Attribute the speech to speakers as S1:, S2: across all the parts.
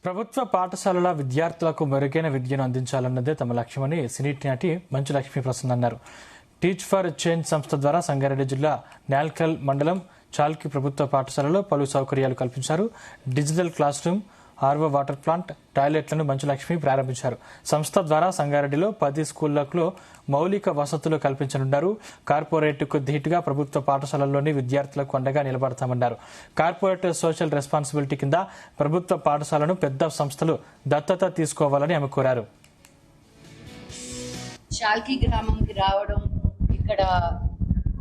S1: ప్రభుత్వ పాఠశాలల విద్యార్థులకు మెరుగైన విద్యను అందించాలన్నదే తమ లక్ష్యమని సినీ నటి మంచు లక్ష్మీ ప్రసన్న అన్నారు. టీచ్ ఫర్ చేంజ్ సంస్థ ద్వారా సంగారెడ్డి జిల్లా నాల్కల్ మండలం చాల్కి ప్రభుత్వ పాఠశాలలో పలు సౌకర్యాలు కల్పించారు. Digital class room, RO water plant, టాయిలెట్లను మంచు లక్ష్మి ప్రారంభించారు. సంస్థ ద్వారా సంగారెడ్డిలో 10 స్కూళ్లలో మౌలిక వసతులు కల్పించనున్నారు. కార్పొరేట్కు ధీటుగా ప్రభుత్వ పాఠశాలల్లోని విద్యార్థులకు అండగా నిలబడతామన్నారు. కార్పొరేట్ సోషల్ రెస్పాన్సిబిలిటీ కింద ప్రభుత్వ పాఠశాలను పెద్ద సంస్థలు దత్తత తీసుకోవాలని ఆమె కోరారు.
S2: చాల్కి గ్రామంకి రావడం, ఇక్కడ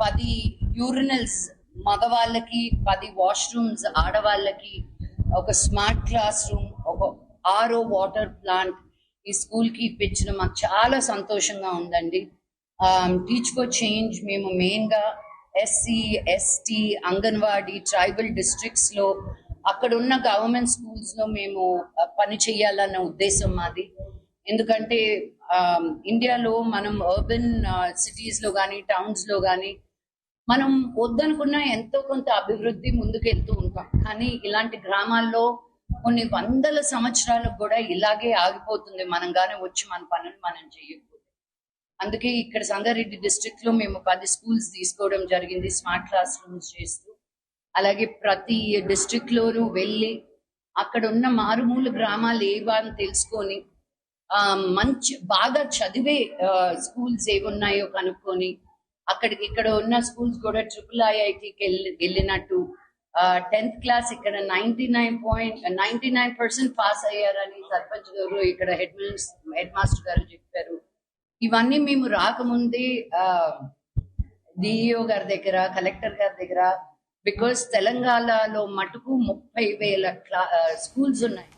S2: 10 యూరినల్స్ మగవాళ్ళకి, 10 వాష్రూమ్స్ ఆడవాళ్ళకి, ఒక స్మార్ట్ క్లాస్ రూమ్, ఒక ఆర్ఓ వాటర్ ప్లాంట్ ఈ స్కూల్ కి ఇప్పించడం మాకు చాలా సంతోషంగా ఉందండి. టీచ్ ఫర్ చేంజ్ మేము మెయిన్ గా SC, ST, anganwadi, tribal districts లో అక్కడ ఉన్న గవర్నమెంట్ స్కూల్స్ లో మేము పని చేయాలన్న ఉద్దేశం మాది. ఎందుకంటే ఇండియాలో మనం అర్బన్ సిటీస్ లో కానీ టౌన్స్ లో కానీ మనం వద్దనుకున్న ఎంతో కొంత అభివృద్ధి ముందుకెళ్తూ ఉంటాం. కానీ ఇలాంటి గ్రామాల్లో కొన్ని వందల సంవత్సరాలకు కూడా ఇలాగే ఆగిపోతుంది, మనం గానే వచ్చి మన పనులు మనం చేయకపోతే. అందుకే ఇక్కడ సంగారెడ్డి డిస్ట్రిక్ట్ లో మేము 10 స్కూల్స్ తీసుకోవడం జరిగింది, స్మార్ట్ క్లాస్ రూమ్స్ చేస్తూ. అలాగే ప్రతి డిస్ట్రిక్ట్ లోనూ వెళ్ళి అక్కడ ఉన్న మారుమూల గ్రామాలు ఏవా అని తెలుసుకొని మంచి బాగా చదివే స్కూల్స్ ఏమున్నాయో కనుక్కొని ఇక్కడ ఉన్న స్కూల్స్ కూడా IIITకి వెళ్ళినట్టు 10th క్లాస్ ఇక్కడ 99% పాస్ అయ్యారని సర్పంచ్ గారు, ఇక్కడ హెడ్ మాస్టర్ గారు చెప్పారు. ఇవన్నీ మేము రాకముందే డిఈఓ గారి దగ్గర, కలెక్టర్ గారి దగ్గర, బికాస్ తెలంగాణలో మటుకు 30,000 స్కూల్స్ ఉన్నాయి.